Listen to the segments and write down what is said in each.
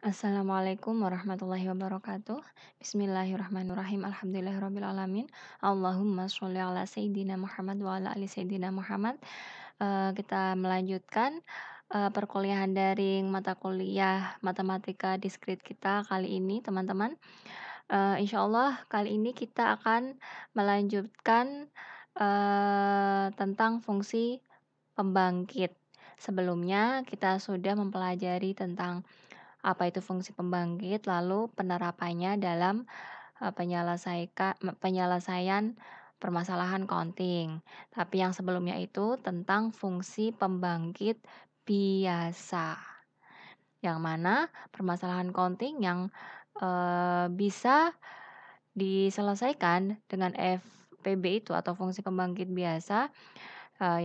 Assalamualaikum warahmatullahi wabarakatuh. Bismillahirrahmanirrahim. Alhamdulillahirrabbilalamin. Allahumma sholli ala Sayyidina Muhammad wa ala ali Sayyidina Muhammad. Kita melanjutkan perkuliahan daring mata kuliah matematika diskrit kita kali ini, teman-teman. Insyaallah kali ini kita akan melanjutkan tentang fungsi pembangkit. Sebelumnya kita sudah mempelajari tentang apa itu fungsi pembangkit, lalu penerapannya dalam penyelesaian permasalahan counting. Tapi yang sebelumnya itu tentang fungsi pembangkit biasa, yang mana permasalahan counting yang bisa diselesaikan dengan FPB itu atau fungsi pembangkit biasa,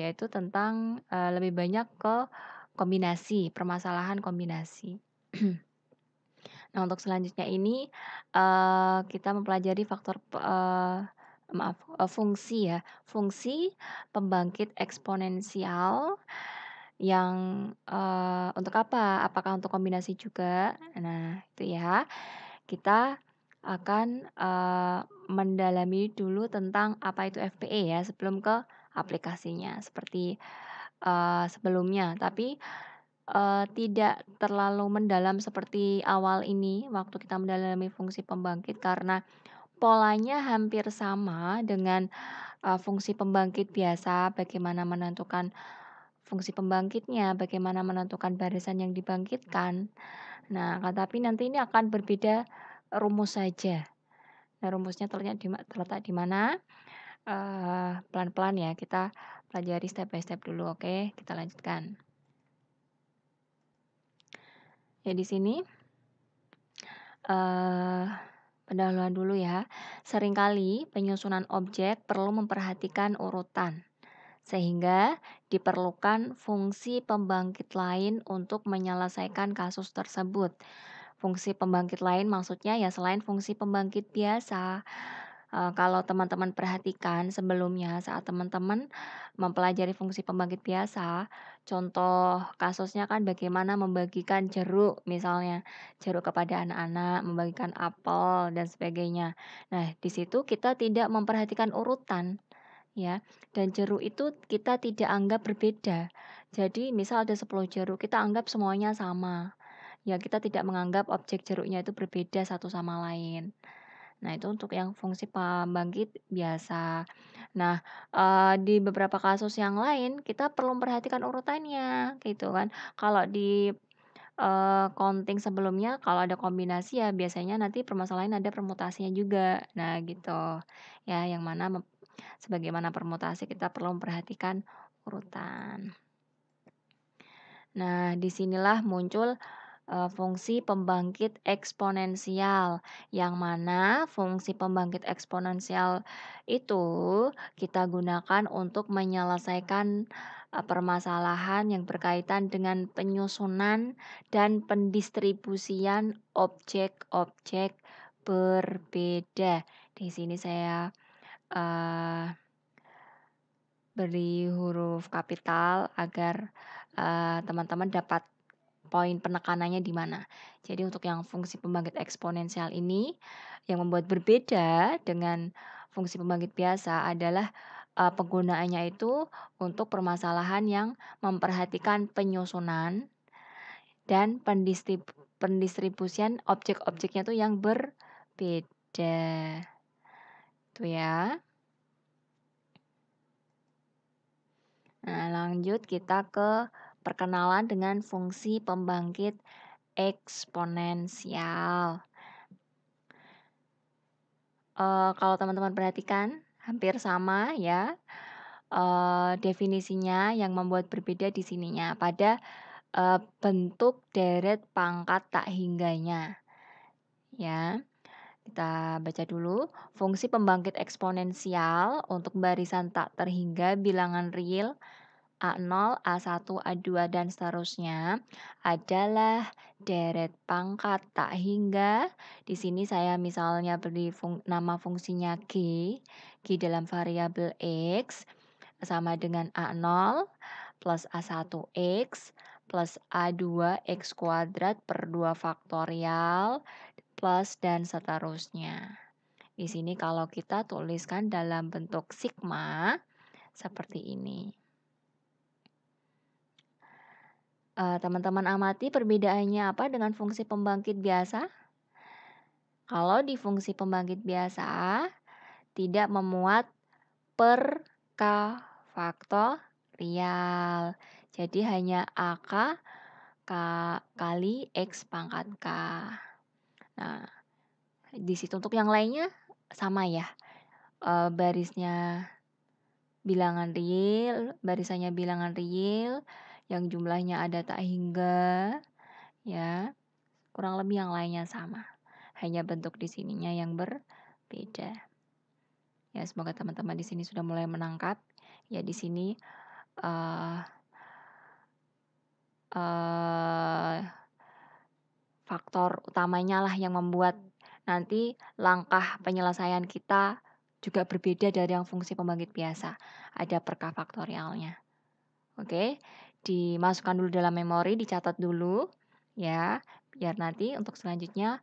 yaitu tentang lebih banyak ke kombinasi, permasalahan kombinasi. Nah, untuk selanjutnya ini, kita mempelajari fungsi pembangkit eksponensial yang, untuk apa? Apakah untuk kombinasi juga? Nah, itu ya. Kita akan, mendalami dulu tentang apa itu FPE ya, sebelum ke aplikasinya seperti, sebelumnya. Tapi tidak terlalu mendalam seperti awal ini, waktu kita mendalami fungsi pembangkit, karena polanya hampir sama dengan, fungsi pembangkit biasa, bagaimana menentukan fungsi pembangkitnya, bagaimana menentukan barisan yang dibangkitkan. Nah, tapi nanti ini akan berbeda rumus saja. Nah, rumusnya terletak di mana? Pelan-pelan ya, kita pelajari step by step dulu, oke? Kita lanjutkan. Ya, di sini pendahuluan dulu ya. Seringkali penyusunan objek perlu memperhatikan urutan, sehingga diperlukan fungsi pembangkit lain untuk menyelesaikan kasus tersebut. Fungsi pembangkit lain maksudnya ya selain fungsi pembangkit biasa. Kalau teman-teman perhatikan sebelumnya saat teman-teman mempelajari fungsi pembangkit biasa, contoh kasusnya kan bagaimana membagikan jeruk misalnya, jeruk kepada anak-anak, membagikan apel dan sebagainya. Nah, di situ kita tidak memperhatikan urutan ya, dan jeruk itu kita tidak anggap berbeda. Jadi misal ada 10 jeruk, kita anggap semuanya sama. Ya, kita tidak menganggap objek jeruknya itu berbeda satu sama lain. Nah, itu untuk yang fungsi pembangkit biasa. Nah, di beberapa kasus yang lain kita perlu memperhatikan urutannya, gitu kan. Kalau di, counting sebelumnya kalau ada kombinasi ya biasanya nanti permasalahan ada permutasinya juga. Nah, gitu. Ya, yang mana sebagaimana permutasi kita perlu memperhatikan urutan. Nah, disinilah muncul fungsi pembangkit eksponensial, yang mana fungsi pembangkit eksponensial itu kita gunakan untuk menyelesaikan permasalahan yang berkaitan dengan penyusunan dan pendistribusian objek-objek berbeda. Di sini saya beri huruf kapital agar teman-teman dapat poin penekanannya di mana. Jadi untuk yang fungsi pembangkit eksponensial ini, yang membuat berbeda dengan fungsi pembangkit biasa adalah penggunaannya itu untuk permasalahan yang memperhatikan penyusunan dan pendistribusian objek-objeknya itu yang berbeda. Itu ya. Nah, lanjut kita ke perkenalan dengan fungsi pembangkit eksponensial. Kalau teman-teman perhatikan hampir sama ya, definisinya yang membuat berbeda di sininya pada bentuk deret pangkat tak hingganya. Ya, kita baca dulu. Fungsi pembangkit eksponensial untuk barisan tak terhingga bilangan real A0, A1, A2, dan seterusnya adalah deret pangkat tak hingga. Di sini saya misalnya beri nama fungsinya G dalam variabel X sama dengan A0 plus A1X plus A2 X kuadrat per 2 faktorial plus dan seterusnya. Di sini kalau kita tuliskan dalam bentuk sigma seperti ini. Teman-teman amati perbedaannya apa dengan fungsi pembangkit biasa? Kalau di fungsi pembangkit biasa tidak memuat per K faktorial. Jadi hanya AK kali X pangkat K. Nah, di situ untuk yang lainnya sama ya. Barisnya bilangan real, barisannya bilangan real, yang jumlahnya ada tak hingga, ya. Kurang lebih yang lainnya sama. Hanya bentuk di sininya yang berbeda. Ya, semoga teman-teman di sini sudah mulai menangkap. Ya, di sini faktor utamanya lah yang membuat nanti langkah penyelesaian kita juga berbeda dari yang fungsi pembangkit biasa. Ada per K faktorialnya. Oke, dimasukkan dulu dalam memori, dicatat dulu ya, biar nanti untuk selanjutnya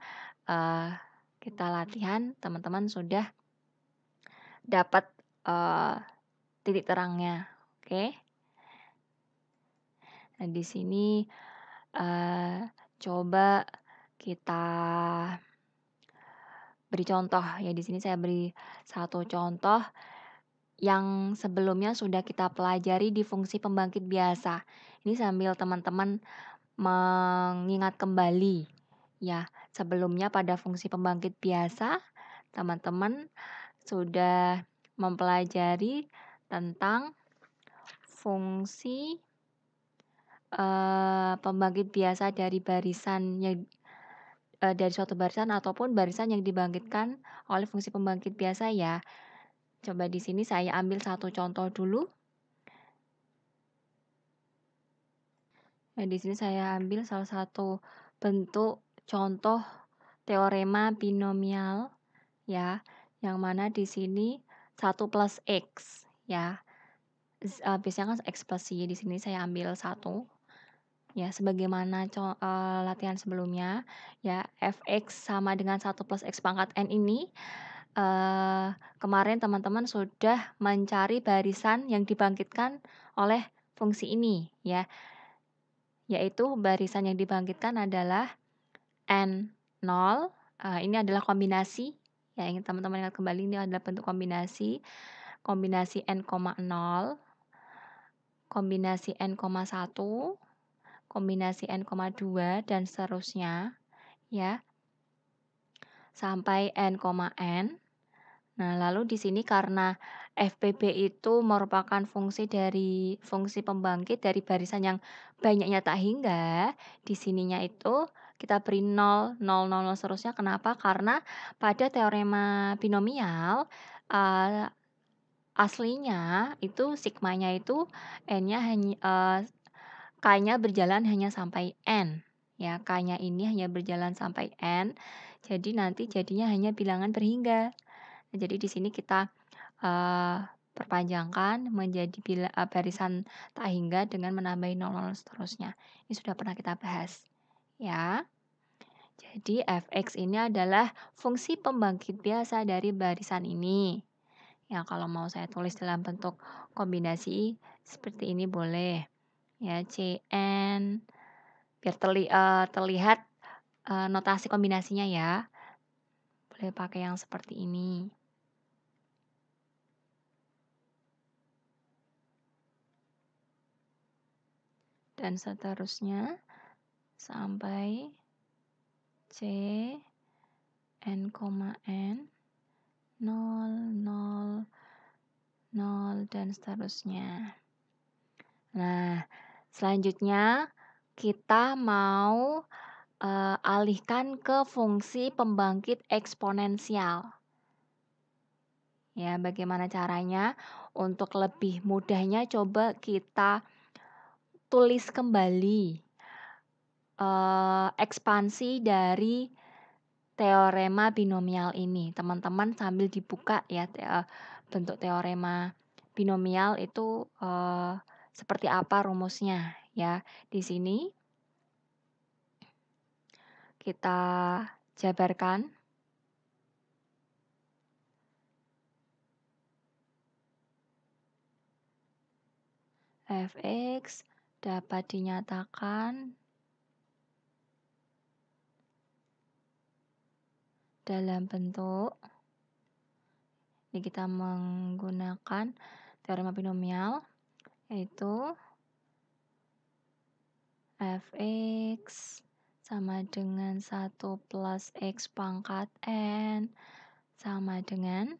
kita latihan, teman-teman sudah dapat titik terangnya. Oke. Nah, di sini coba kita beri contoh ya. Di sini saya beri satu contoh yang sebelumnya sudah kita pelajari di fungsi pembangkit biasa. Ini sambil teman-teman mengingat kembali ya. Sebelumnya pada fungsi pembangkit biasa, teman-teman sudah mempelajari tentang fungsi pembangkit biasa dari barisan yang dari suatu barisan ataupun barisan yang dibangkitkan oleh fungsi pembangkit biasa ya. Coba di sini saya ambil satu contoh dulu. Nah, di sini saya ambil salah satu bentuk contoh teorema binomial ya, yang mana di sini 1 plus X ya. Biasanya kan X plus Y, di sini saya ambil 1. Ya, sebagaimana latihan sebelumnya, ya fx sama dengan 1 plus x pangkat n ini, kemarin teman-teman sudah mencari barisan yang dibangkitkan oleh fungsi ini, ya. Yaitu barisan yang dibangkitkan adalah n0, ini adalah kombinasi, ya ingin teman-teman ingat kembali ini adalah bentuk kombinasi n,0, kombinasi n,1, kombinasi n,2 dan seterusnya ya sampai n,n. Nah, lalu di sini karena FPB itu merupakan fungsi pembangkit dari barisan yang banyaknya tak hingga, di sininya itu kita beri 0, 0, 0, 0 seterusnya. Kenapa? Karena pada teorema binomial aslinya itu sigmanya itu n-nya hanya K-nya berjalan hanya sampai N. Ya, K-nya ini hanya berjalan sampai N. Jadi nanti jadinya hanya bilangan berhingga. Nah, jadi di sini kita perpanjangkan menjadi barisan tak hingga dengan menambahi 0 seterusnya. Ini sudah pernah kita bahas. Ya. Jadi fx ini adalah fungsi pembangkit biasa dari barisan ini. Ya, kalau mau saya tulis dalam bentuk kombinasi seperti ini boleh. Ya, Cn biar terlihat notasi kombinasinya ya. Boleh pakai yang seperti ini. Dan seterusnya sampai C n, n 0, 0, 0 dan seterusnya. Nah, selanjutnya kita mau alihkan ke fungsi pembangkit eksponensial. Ya, bagaimana caranya? Untuk lebih mudahnya coba kita tulis kembali ekspansi dari teorema binomial ini. Teman-teman sambil dibuka ya bentuk teorema binomial itu seperti apa rumusnya ya. Di sini kita jabarkan f(x) dapat dinyatakan dalam bentuk, ini kita menggunakan teorema binomial, yaitu f(x) sama dengan 1 plus x pangkat n sama dengan,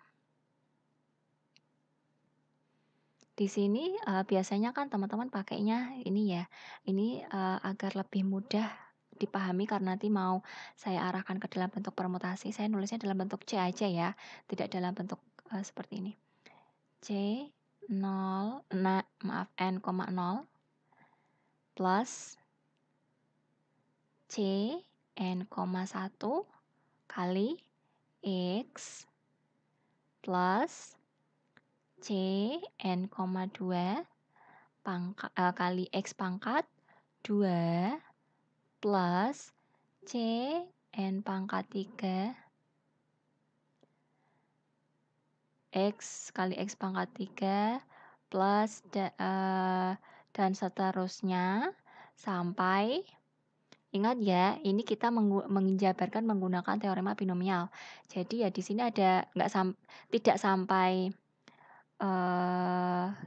di sini biasanya kan teman-teman pakainya ini ya, ini agar lebih mudah dipahami karena nanti mau saya arahkan ke dalam bentuk permutasi, saya nulisnya dalam bentuk C aja ya, tidak dalam bentuk seperti ini. C 0, n, 0 plus C n, 1 kali x plus C n, 2 kali x pangkat 2 plus C n pangkat 3 x kali x pangkat 3 plus dan seterusnya sampai, ingat ya, ini kita menjabarkan menggunakan teorema binomial. Jadi ya di sini ada tidak sampai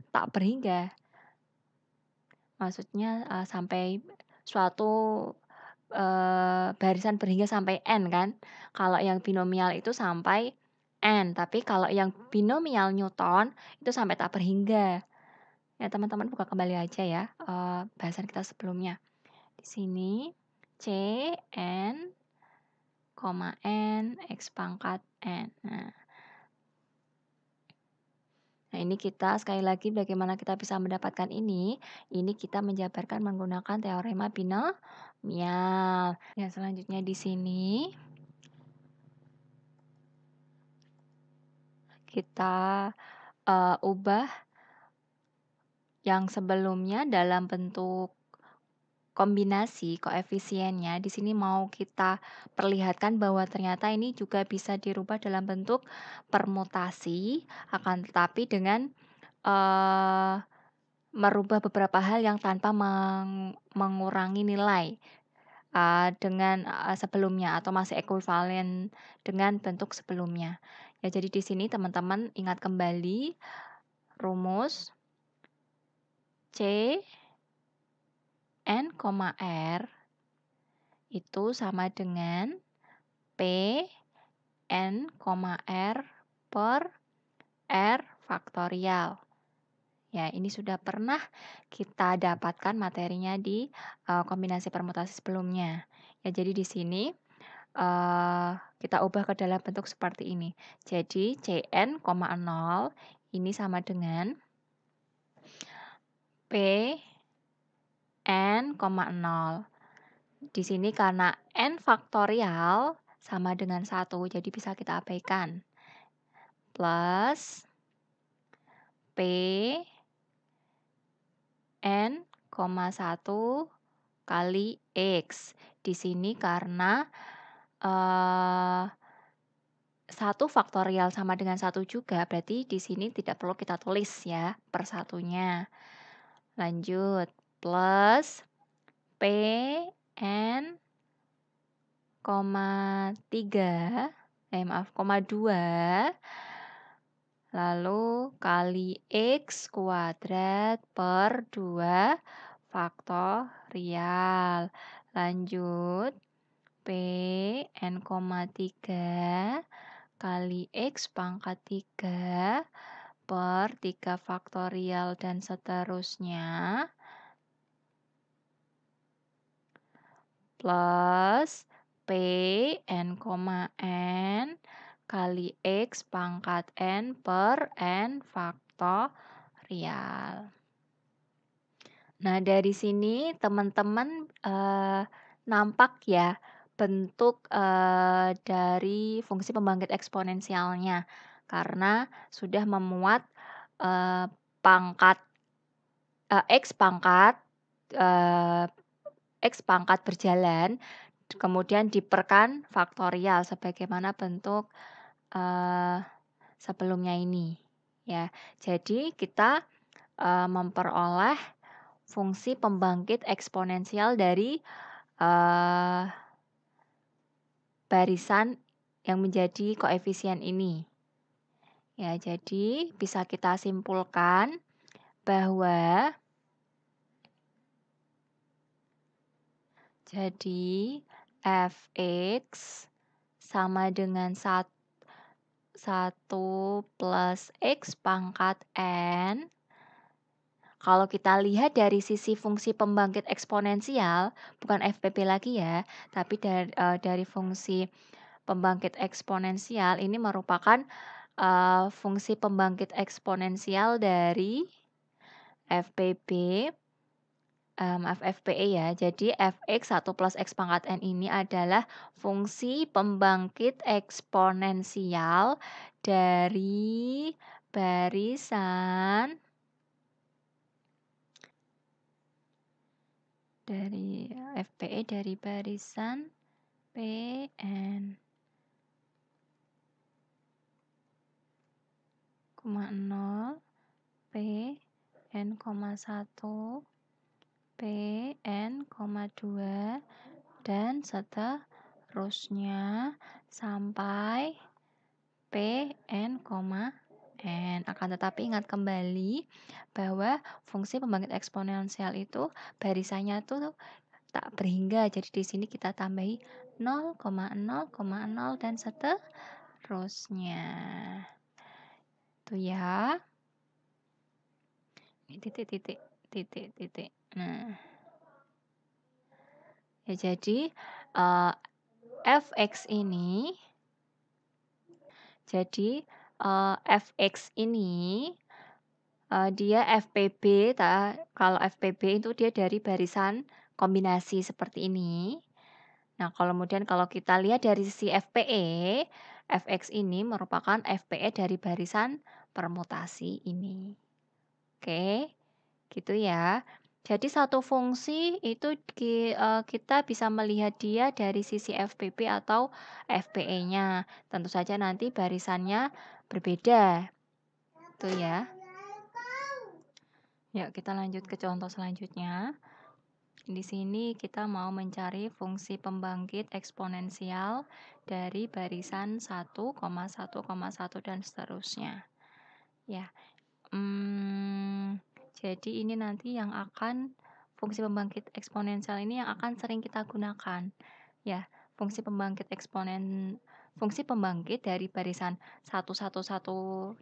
tak berhingga. Maksudnya sampai suatu barisan berhingga sampai n kan. Kalau yang binomial itu sampai n, tapi kalau yang binomial Newton itu sampai tak berhingga. Ya teman-teman buka kembali aja ya bahasan kita sebelumnya. Di sini C n, n x pangkat n. Nah, ini kita sekali lagi bagaimana kita bisa mendapatkan ini kita menjabarkan menggunakan teorema binomial. Ya, selanjutnya di sini kita ubah yang sebelumnya dalam bentuk kombinasi koefisiennya. Di sini mau kita perlihatkan bahwa ternyata ini juga bisa dirubah dalam bentuk permutasi, akan tetapi dengan merubah beberapa hal yang tanpa mengurangi nilai dengan sebelumnya atau masih ekuivalen dengan bentuk sebelumnya. Ya, jadi di sini teman-teman ingat kembali rumus C n, R itu sama dengan P n, R per R faktorial. Ya, ini sudah pernah kita dapatkan materinya di kombinasi permutasi sebelumnya. Ya, jadi di sini kita ubah ke dalam bentuk seperti ini. Jadi Cn, 0 ini sama dengan P n, 0. Di sini karena n faktorial sama dengan 1, jadi bisa kita abaikan. Plus P n, 1 kali x. Di sini karena 1 faktorial sama dengan 1 juga, berarti di sini tidak perlu kita tulis ya per satunya. Lanjut, plus P n, 2 lalu kali x kuadrat per 2 faktorial. Lanjut, P n, 3 kali x pangkat 3 per 3 faktorial dan seterusnya plus P n, kali x pangkat n per n faktorial. Nah, dari sini teman-teman nampak ya bentuk dari fungsi pembangkit eksponensialnya karena sudah memuat pangkat x pangkat X pangkat berjalan, kemudian diperkan faktorial sebagaimana bentuk, sebelumnya ini, ya. Jadi kita, memperoleh fungsi pembangkit eksponensial dari, eee, barisan yang menjadi koefisien ini. Ya, jadi bisa kita simpulkan bahwa jadi Fx sama dengan 1 plus X pangkat N. Kalau kita lihat dari sisi fungsi pembangkit eksponensial, bukan FPP lagi ya, tapi dari fungsi pembangkit eksponensial ini merupakan, fungsi pembangkit eksponensial dari FPP, FPE ya. Jadi Fx 1 plus X pangkat N ini adalah fungsi pembangkit eksponensial dari barisan FPE dari barisan Pn, 0, Pn, 1, Pn, 2, dan seterusnya sampai Pn, N. Akan tetapi ingat kembali bahwa fungsi pembangkit eksponensial itu barisannya tuh tak berhingga. Jadi di sini kita tambahi 0, 0, dan seterusnya. Itu ya. Ini titik. Nah, ya jadi Fx ini dia FPB, kalau FPB itu dia dari barisan kombinasi seperti ini. Nah, kemudian kalau kita lihat dari sisi FPE, Fx ini merupakan FPE dari barisan permutasi ini. Oke, gitu ya. Jadi satu fungsi itu kita bisa melihat dia dari sisi FPP atau FPE-nya. Tentu saja nanti barisannya berbeda. Itu ya. Yuk kita lanjut ke contoh selanjutnya. Di sini kita mau mencari fungsi pembangkit eksponensial dari barisan 1, 1, dan seterusnya. Ya. Jadi ini nanti yang akan fungsi pembangkit eksponensial ini yang akan sering kita gunakan. Ya, fungsi pembangkit dari barisan 1, 1,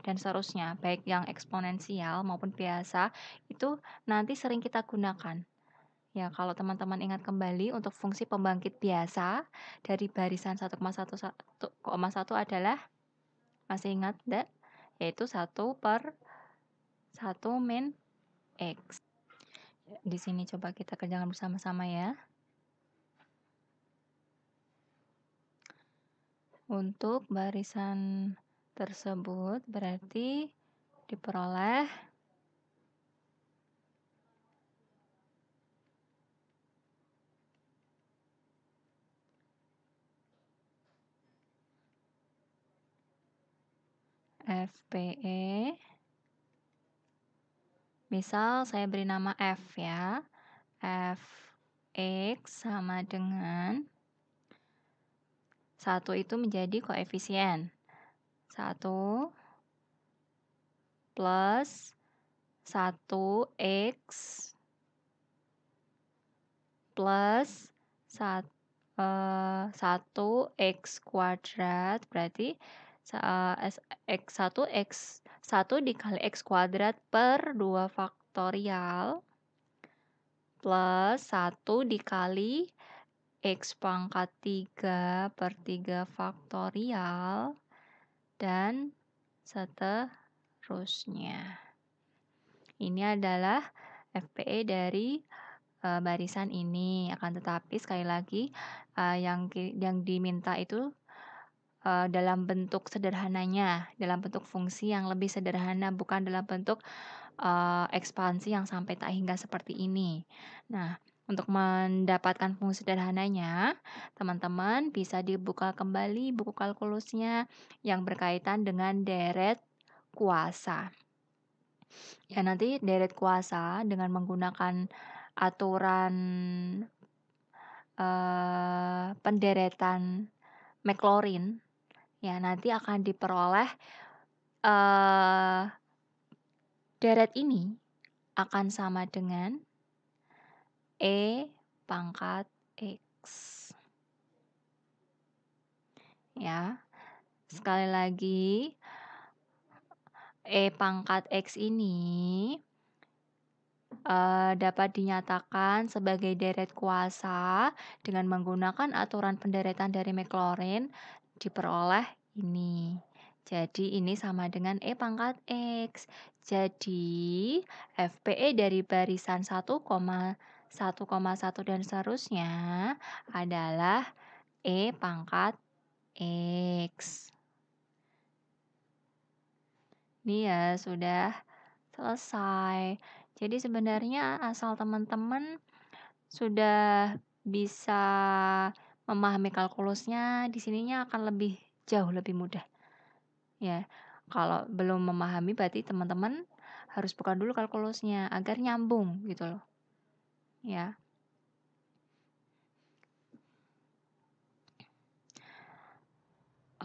dan seterusnya, baik yang eksponensial maupun biasa, itu nanti sering kita gunakan. Ya, kalau teman-teman ingat kembali untuk fungsi pembangkit biasa dari barisan 1,1 adalah, masih ingat enggak? Yaitu 1 per 1 min X. Di sini coba kita kerjakan bersama-sama ya. Untuk barisan tersebut berarti diperoleh FPE. Misal saya beri nama F ya. Fx sama dengan 1 itu menjadi koefisien. 1 plus 1x plus 1x kuadrat, berarti x1 dikali x kuadrat per 2 faktorial plus 1 dikali x pangkat 3 per 3 faktorial dan seterusnya. Ini adalah FPE dari barisan ini. Akan tetapi sekali lagi yang diminta itu dalam bentuk sederhananya, dalam bentuk fungsi yang lebih sederhana, bukan dalam bentuk ekspansi yang sampai tak hingga seperti ini. Nah, untuk mendapatkan fungsi sederhananya, teman-teman bisa dibuka kembali buku kalkulusnya yang berkaitan dengan deret kuasa. Ya, nanti deret kuasa dengan menggunakan aturan penderetan Maclaurin, ya nanti akan diperoleh deret ini akan sama dengan E pangkat X. Ya, sekali lagi, E pangkat X ini dapat dinyatakan sebagai deret kuasa dengan menggunakan aturan penderetan dari Maclaurin diperoleh ini. Jadi ini sama dengan E pangkat X. Jadi FPE dari barisan 1,1,1 dan seterusnya adalah E pangkat X. Ini ya sudah selesai. Jadi sebenarnya asal teman-teman sudah bisa memahami kalkulusnya, di sininya akan jauh lebih mudah. Ya, kalau belum memahami berarti teman-teman harus buka dulu kalkulusnya agar nyambung gitu loh. Ya.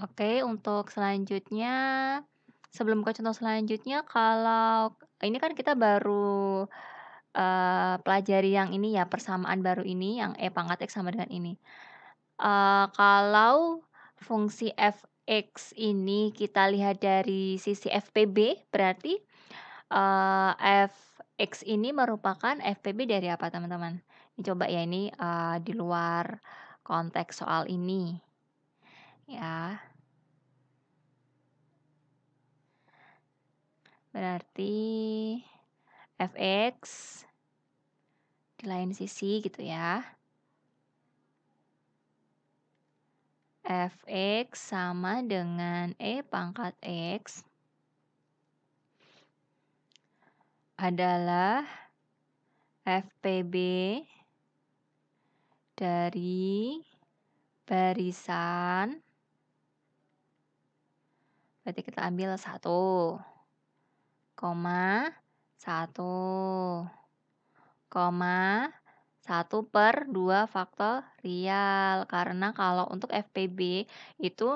Oke, untuk selanjutnya, sebelum ke contoh selanjutnya, kalau ini kan kita baru pelajari yang ini ya, persamaan baru ini, yang E pangkat X sama dengan ini. Kalau fungsi f(x) ini kita lihat dari sisi FPB, berarti f(x) ini merupakan FPB dari apa teman-teman? Ini coba ya, ini di luar konteks soal ini. Ya, berarti fx di lain sisi gitu ya. Fx sama dengan E pangkat X adalah FPB dari barisan, berarti kita ambil 1,1, 1/2 faktorial. Karena kalau untuk FPB itu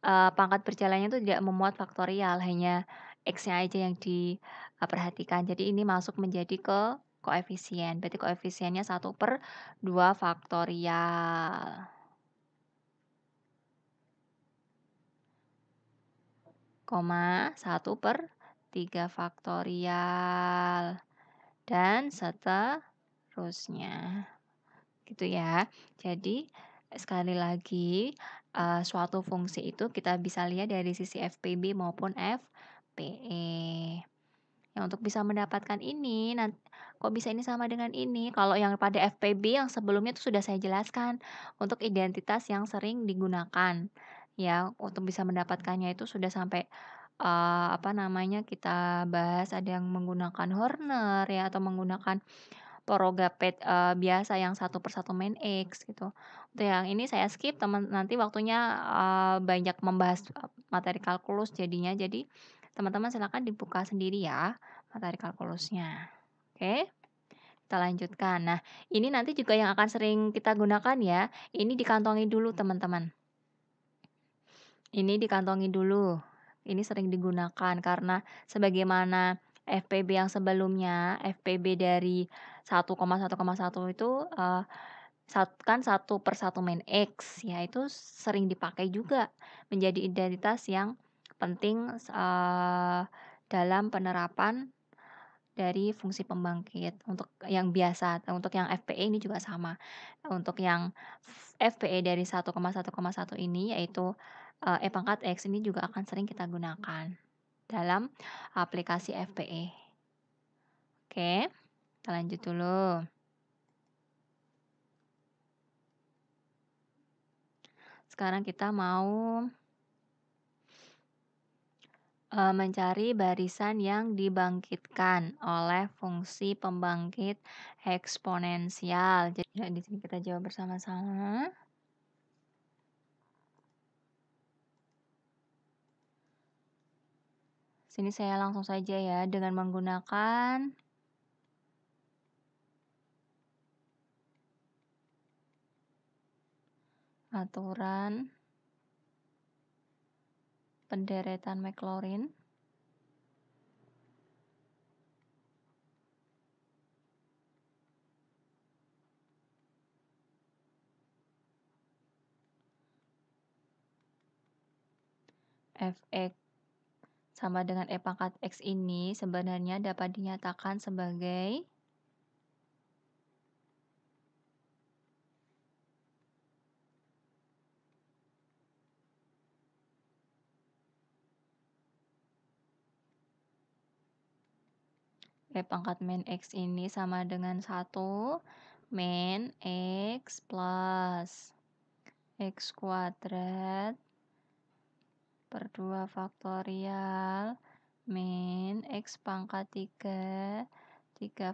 pangkat berjalannya itu tidak memuat faktorial, hanya X-nya aja yang diperhatikan. Jadi ini masuk menjadi ke koefisien. Berarti koefisiennya 1/2 faktorial. 1/3 faktorial. Dan seterusnya. Gitu ya. Jadi sekali lagi suatu fungsi itu kita bisa lihat dari sisi FPB maupun FPE. Ya, untuk bisa mendapatkan ini, kok bisa ini sama dengan ini? Kalau yang pada FPB yang sebelumnya itu sudah saya jelaskan untuk identitas yang sering digunakan. Ya, untuk bisa mendapatkannya itu sudah sampai kita bahas ada yang menggunakan Horner ya atau menggunakan Porogapet biasa yang 1/1 main X gitu. Untuk yang ini saya skip, nanti waktunya banyak membahas materi kalkulus jadinya. Jadi teman-teman silakan dibuka sendiri ya materi kalkulusnya. Oke, kita lanjutkan. Nah, ini nanti juga yang akan sering kita gunakan ya. Ini dikantongi dulu teman-teman. Ini dikantongi dulu. Ini sering digunakan karena sebagaimana FPB yang sebelumnya, FPB dari 1,1,1 itu kan 1/1 main X, ya itu sering dipakai juga menjadi identitas yang penting dalam penerapan dari fungsi pembangkit. Untuk yang biasa, untuk yang FPE ini juga sama. Untuk yang FPE dari 1,1,1 ini yaitu E pangkat X ini juga akan sering kita gunakan dalam aplikasi FPE. Oke, kita lanjut dulu. Sekarang kita mau Mencari barisan yang dibangkitkan oleh fungsi pembangkit eksponensial. Jadi, di sini kita jawab bersama-sama. Sini saya langsung saja ya dengan menggunakan aturan penderetan Maclaurin. Fx sama dengan E pangkat X ini sebenarnya dapat dinyatakan sebagai E pangkat min X ini sama dengan 1 min X plus X kuadrat per 2 faktorial min X pangkat 3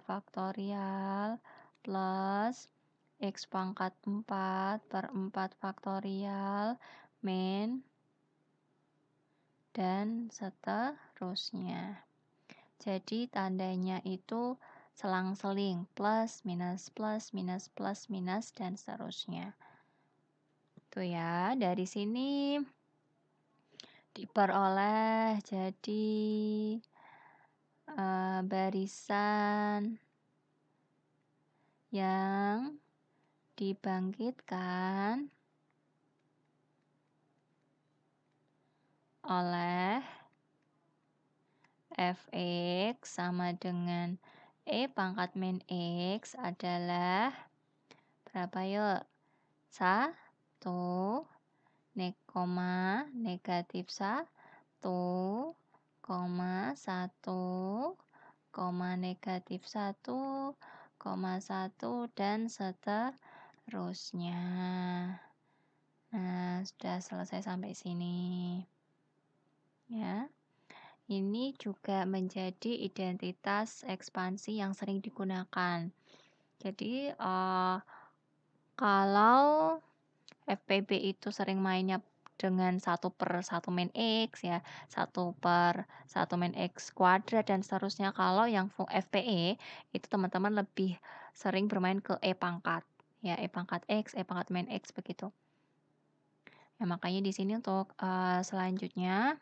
faktorial plus X pangkat 4 per 4 faktorial min dan seterusnya. Jadi tandanya itu selang-seling plus minus plus minus plus minus dan seterusnya. Itu ya, dari sini diperoleh jadi barisan yang dibangkitkan oleh Fx sama dengan E pangkat min X adalah berapa yuk? 1, negatif 1, 1, negatif 1, 1, dan seterusnya. Nah, sudah selesai sampai sini. Ya. Ini juga menjadi identitas ekspansi yang sering digunakan. Jadi, kalau FPB itu sering mainnya dengan 1/1 min X ya, 1/1 min X kuadrat dan seterusnya. Kalau yang FPE itu teman-teman lebih sering bermain ke E pangkat. Ya, E pangkat X, E pangkat min X begitu. Ya, makanya di sini untuk selanjutnya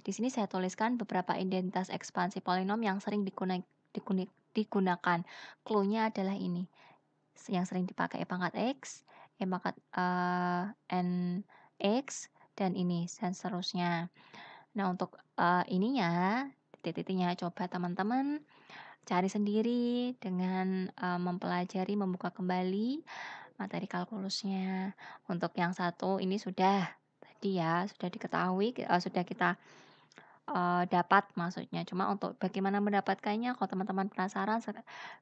di sini saya tuliskan beberapa identitas ekspansi polinom yang sering digunakan. Clue-nya adalah ini. Yang sering dipakai E pangkat X, E pangkat NX, dan ini, dan seterusnya. Nah, untuk ininya, titik-titiknya coba teman-teman cari sendiri dengan mempelajari, membuka kembali materi kalkulusnya. Untuk yang satu ini sudah tadi ya, sudah diketahui, sudah kita dapat maksudnya. Cuma untuk bagaimana mendapatkannya, kalau teman-teman penasaran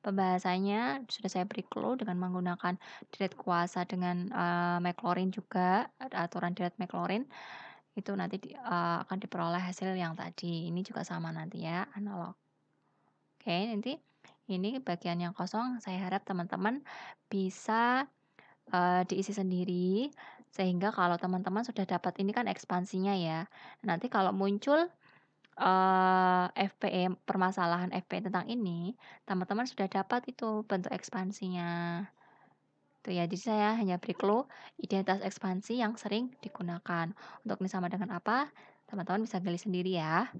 pembahasannya sudah saya beri clue dengan menggunakan deret kuasa dengan Maclaurin juga, ada aturan deret Maclaurin, itu nanti akan diperoleh hasil yang tadi. Ini juga sama nanti ya, analog. Oke, nanti ini bagian yang kosong, saya harap teman-teman bisa diisi sendiri, sehingga kalau teman-teman sudah dapat ini kan ekspansinya ya. Nanti kalau muncul FPE, permasalahan FPE tentang ini, teman-teman sudah dapat itu bentuk ekspansinya. Itu ya, jadi saya hanya beri clue identitas ekspansi yang sering digunakan. Untuk ini sama dengan apa? Teman-teman bisa gali sendiri ya.